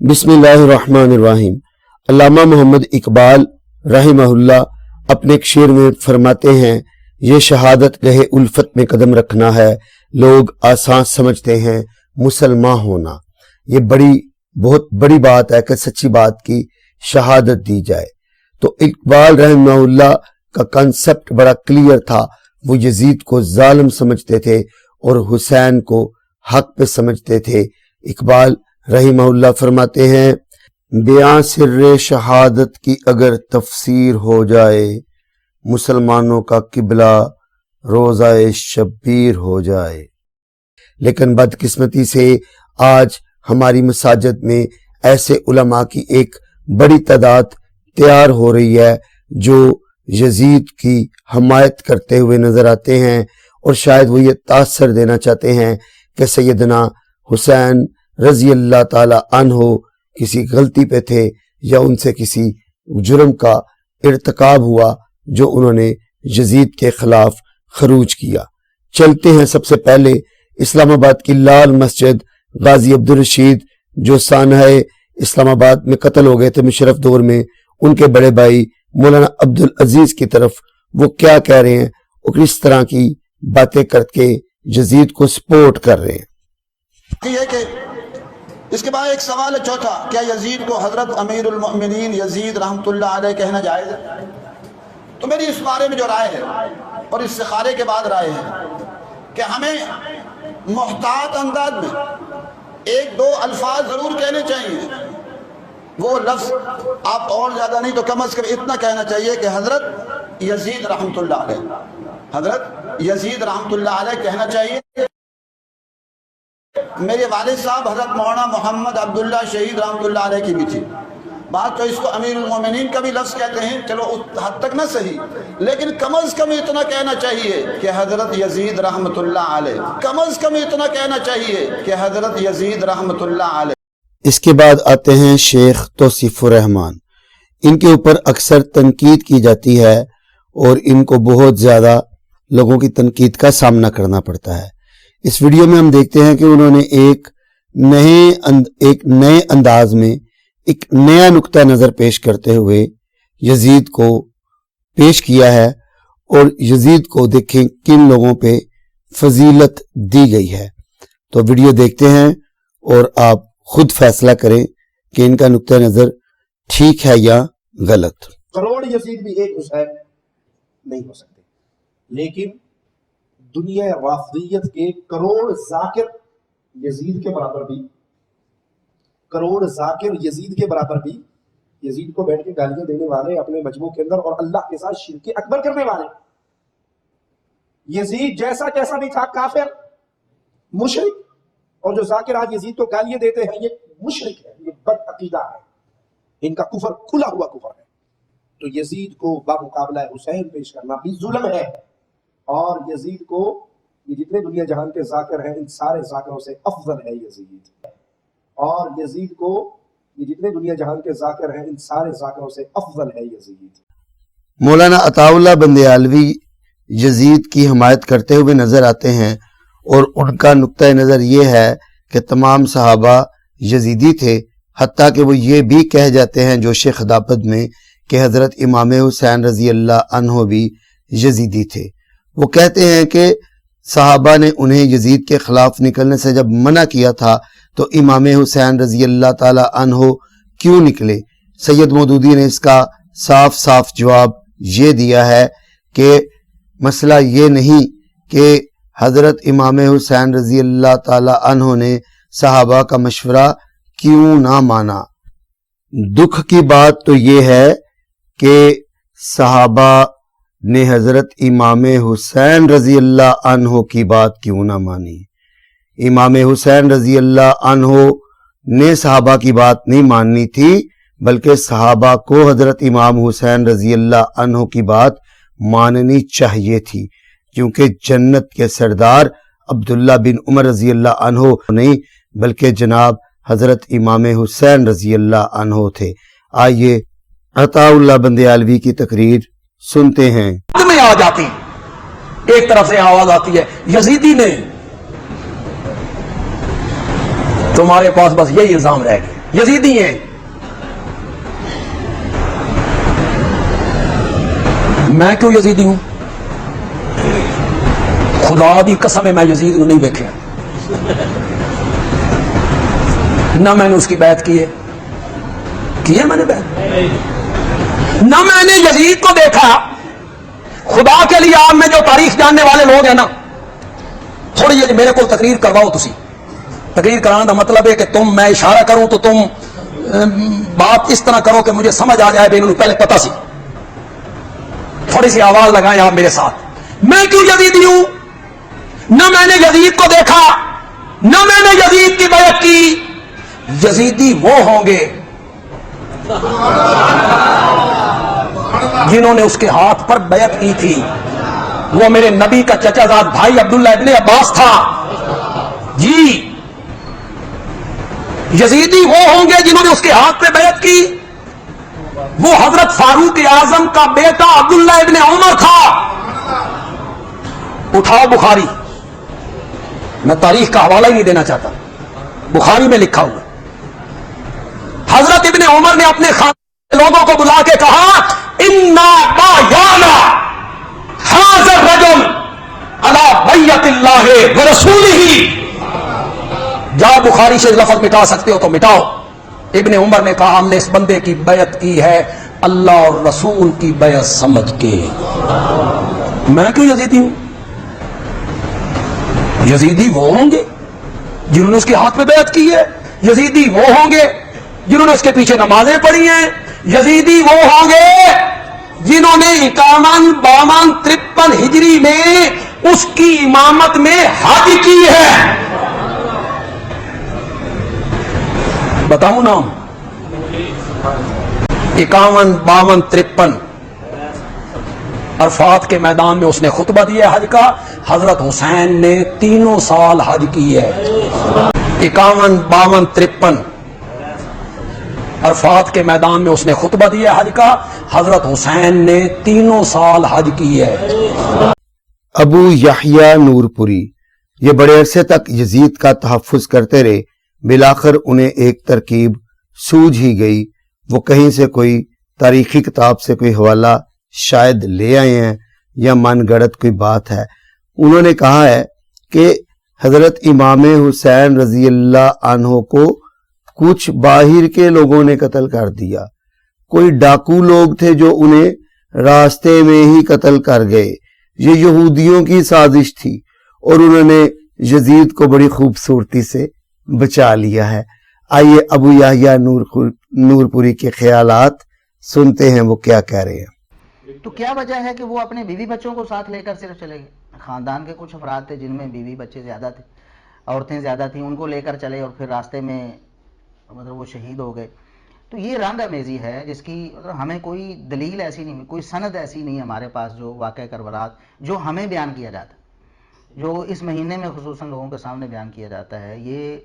बिस्मिल्लाहिर्रहमानिर्रहीम। अल्लामा मोहम्मद इकबाल रहमहुल्लाह अपने एक शेर में फरमाते हैं, ये शहादत गहे उल्फत में कदम रखना है, लोग आसान समझते हैं मुसलमान होना। ये बहुत बड़ी बात है कि सच्ची बात की शहादत दी जाए। तो इकबाल रहमहुल्लाह का कंसेप्ट बड़ा क्लियर था। वो यजीद को जालिम समझते थे और हुसैन को हक पे समझते थे। इकबाल रहमहुल्लाह फरमाते हैं, बयां सिर्रे शहादत की अगर तफसीर हो जाए, मुसलमानों का किबला रोज़ाए शब्बीर हो जाए। लेकिन बदकिस्मती से आज हमारी मसाजिद में ऐसे उलमा की एक बड़ी तादाद तैयार हो रही है जो यजीद की हमायत करते हुए नजर आते हैं और शायद वो ये तासर देना चाहते हैं कि सैयदना हुसैन रजी अल्लाह ताला अन्हो किसी गलती पे थे या उनसे किसी जुर्म का इर्तिकाब हुआ जो उन्होंने यजीद के खिलाफ खरूज किया। चलते हैं सबसे पहले इस्लामाबाद की लाल मस्जिद गाजी अब्दुल रशीद जो सानहा इस्लामाबाद में कत्ल हो गए थे मुशर्रफ दौर में, उनके बड़े भाई मौलाना अब्दुल अजीज की तरफ वो क्या कह रहे हैं और किस तरह की बातें करके यजीद को सपोर्ट कर रहे हैं। इसके बाद एक सवाल है चौथा, क्या यजीद को हजरत अमीरुल मोमिनीन यजीद रहमतुल्लाह अलैह कहना जायज़ है? तो मेरी इस बारे में जो राय है और इस इस्तिखारे के बाद राय है कि हमें मुहतात अंदाज में एक दो अल्फाज जरूर कहने चाहिए। वो लफ्ज आप और ज्यादा नहीं तो कम अज कम इतना कहना चाहिए कि हजरत यजीद रहमतुल्लाह अलैह, हजरत यजीद रहमतुल्लाह अलैह कहना चाहिए। मेरे वालिद साहब हजरत मौलाना मोहम्मद अब्दुल्ला शहीद रहमतुल्लाह अलैह की भी थी बात, तो इसको अमीरुल मोमिनीन का भी लफ्ज कहते हैं, चलो उस हद तक ना सही, लेकिन कम अज कम इतना कहना चाहिए कि हजरत यजीद रहमतुल्लाह अलैह, कम अज कम इतना कहना चाहिए कि हजरत यजीद रहमतुल्लाह अलैह। इसके बाद आते हैं शेख तौसीफुर रहमान। इनके ऊपर अक्सर तनकीद की जाती है और इनको बहुत ज्यादा लोगों की तनकीद का सामना करना पड़ता है। इस वीडियो में हम देखते हैं कि उन्होंने एक नए अंदाज में एक नया नुक्ता नजर पेश करते हुए यजीद को पेश किया है और यजीद को देखें किन लोगों पे फजीलत दी गई है। तो वीडियो देखते हैं और आप खुद फैसला करें कि इनका नुक्ता नजर ठीक है या गलत। करोड़ यजीद भी एक हुसैन नहीं हो सकते, लेकिन दुनिया राफियत के करोड़ जाकिर यजीद के बराबर भी, करोड़ जाकिर यजीद के बराबर भी, यजीद को बैठ के गालियां देने वाले अपने मजमू के अंदर और अल्लाह के साथ शिरक अकबर करने वाले, यजीद जैसा जैसा भी था काफिर मुशरिक, और जो जाकिर आज यजीद को गालियां देते हैं ये मुशरिक है, ये बदअकीदा है, इनका कुफर खुला हुआ कुफर है। तो यजीद को बामुकाबला हुसैन पेश करना भी जुल्म है, और यजीद को ये जितने दुनिया जहां के जाकिर हैं इन सारे जाकिरों से अफजल है यजीद, और यजीद को ये जितने दुनिया जहां के जाकिर हैं इन सारे जाकिरों से अफजल है यजीद। मौलाना अताउल्लाह बंदेयालवी यजीद की हमायत करते हुए नजर आते हैं और उनका नुक्ता नजर ये है कि तमाम सहाबा यजीदी थे, हत्ता कि वो ये भी कह जाते हैं जोशे खिदाफत में कि हजरत इमाम हुसैन रजी अल्लाह अन्हो भी यजीदी थे। वो कहते हैं कि सहाबा ने उन्हें यजीद के खिलाफ निकलने से जब मना किया था तो इमाम हुसैन रजी अल्लाह ताला अन्हो क्यों निकले। सैयद मौदूदी ने इसका साफ साफ जवाब ये दिया है कि मसला ये नहीं कि हजरत इमाम हुसैन रजी अल्लाह ताला अन्हो ने सहाबा का मशवरा क्यों ना माना। दुख की बात तो ये है कि सहाबा ने हजरत इमाम हुसैन रजी अल्लाह अन्हो की बात क्यों ना मानी। इमाम हुसैन रजी अल्लाह अन्हो ने सहाबा की बात नहीं माननी थी, बल्कि सहाबा को हजरत इमाम हुसैन रजी अल्लाह अन्हो की बात माननी चाहिए थी, क्योंकि जन्नत के सरदार अब्दुल्ला बिन उमर रजी अल्लाह अन्हो नहीं बल्कि जनाब हजरत इमाम हुसैन रजी अल्लाह अन्हो थे। आइए अताउल्लाह बंदेयालवी की तकरीर सुनते हैं। में आ जाती, एक तरफ से आवाज आती है यजीदी ने, तुम्हारे पास बस यही इल्जाम रह गया, یزیدی ہیں. میں کیوں یزیدی ہوں؟ خدا دی قسم ہے میں یزید کو نہیں دیکھا، نہ میں نے اس کی بیعت کی ہے میں نے بیعت، نہ میں نے یزید کو دیکھا. خدا کے لیے آپ میں جو تاریخ جاننے والے لوگ ہیں نا، تھوڑی جی میرے کو تقریر کرواؤ. تسی تقریر کرانا کا مطلب ہے کہ تم میں اشارہ کروں تو تم بات اس طرح کرو کہ مجھے سمجھ آ جائے. انہوں نے پہلے پتا سی. تھوڑی سی آواز لگائیں آپ میرے ساتھ. میں کیوں یزیدی ہوں؟ نہ میں نے یزید کو دیکھا، نہ میں نے یزید کی بیعت کی. یزیدی وہ ہوں گے جنہوں نے اس کے ہاتھ پر بیعت کی تھی. وہ میرے نبی کا چچا زاد بھائی عبداللہ ابن عباس تھا. جی یزیدی وہ ہوں گے جنہوں نے اس کے ہاتھ پہ بیعت کی. وہ حضرت فاروق اعظم کا بیٹا عبداللہ ابن عمر تھا. اٹھاؤ بخاری، میں تاریخ کا حوالہ ہی نہیں دینا چاہتا، بخاری میں لکھا ہوا. حضرت ابن عمر نے اپنے خاندان لوگوں کو بلا کے کہا انا بایانا ھذا الرجل علی بیعت اللہ ورسولہ. جاؤ بخاری سے لفظ مٹا سکتے ہو تو مٹاؤ. ابن عمر نے کہا ہم نے اس بندے کی بیعت کی ہے اللہ اور رسول کی بیعت سمجھ کے. میں کیوں یزیدی ہوں؟ یزیدی وہ ہوں گے جنہوں نے اس کے ہاتھ میں بیعت کی ہے. یزیدی وہ ہوں گے جنہوں نے اس کے پیچھے نمازیں پڑھی ہیں. یزیدی وہ ہوں گے جنہوں نے 51 52 53 ہجری میں اس کی امامت میں حج کی ہے. بتاؤں نام؟ 51 52 53 عرفات کے میدان میں اس نے خطبہ دیا حج کا. حضرت حسین نے 3 سال حج کی ہے. 51 52 53 عرفات کے میدان میں اس نے خطبہ دیا حج کا. حضرت حسین نے 3 سال حج کی ہے. ابو یحییٰ نور پوری یہ بڑے عرصے تک یزید کا تحفظ کرتے رہے. بالآخر انہیں ایک ترکیب سوجھ ہی گئی. وہ کہیں سے کوئی تاریخی کتاب سے کوئی حوالہ شاید لے آئے ہیں یا من گڑت کوئی بات ہے. انہوں نے کہا ہے کہ حضرت امام حسین رضی اللہ عنہ کو کچھ باہر کے لوگوں نے قتل کر دیا. کوئی ڈاکو لوگ تھے جو انہیں راستے میں ہی قتل کر گئے. یہ یہودیوں کی سازش تھی اور انہوں نے یزید کو بڑی خوبصورتی سے بچا لیا ہے. آئیے ابو یحییٰ نور پوری کے خیالات سنتے ہیں وہ کیا کہہ رہے ہیں. تو کیا وجہ ہے کہ وہ اپنے بیوی بچوں کو ساتھ لے کر صرف چلے گئے؟ خاندان کے کچھ افراد تھے جن میں بیوی بچے زیادہ تھے، عورتیں زیادہ تھیں، ان کو لے کر چلے اور پھر راستے میں مطلب وہ شہید ہو گئے. تو یہ رنگ امیزی ہے جس کی ہمیں کوئی دلیل ایسی نہیں، کوئی سند ایسی نہیں ہمارے پاس جو واقعہ کربلا جو ہمیں بیان کیا جاتا ہے، جو اس مہینے میں خصوصاً لوگوں کے سامنے بیان کیا جاتا ہے. یہ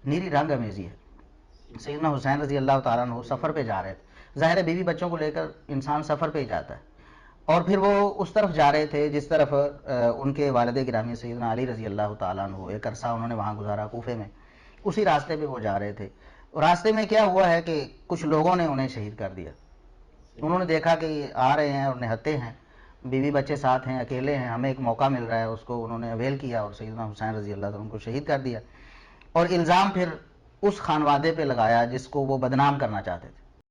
نیری رنگ امیزی ہے. سیدنا حسین رضی اللہ تعالیٰ عنہ سفر پہ جا رہے تھے. ظاہر ہے بیوی بچوں کو لے کر انسان سفر پہ ہی جاتا ہے، اور پھر وہ اس طرف جا رہے تھے جس طرف ان کے والد گرامی سیدنا علی رضی اللہ تعالیٰ عنہ ایک عرصہ انہوں نے وہاں گزارا کوفے میں. اسی راستے پہ وہ جا رہے تھے. اور راستے میں کیا ہوا ہے کہ کچھ لوگوں نے انہیں شہید کر دیا. انہوں نے دیکھا کہ آ رہے ہیں اور نہتے ہیں، بیوی بچے ساتھ ہیں، اکیلے ہیں، ہمیں ایک موقع مل رہا ہے. اس کو انہوں نے اویل کیا اور سیدنا حسین رضی اللہ عنہ کو شہید کر دیا. اور الزام پھر اس خانوادے پہ لگایا جس کو وہ بدنام کرنا چاہتے تھے.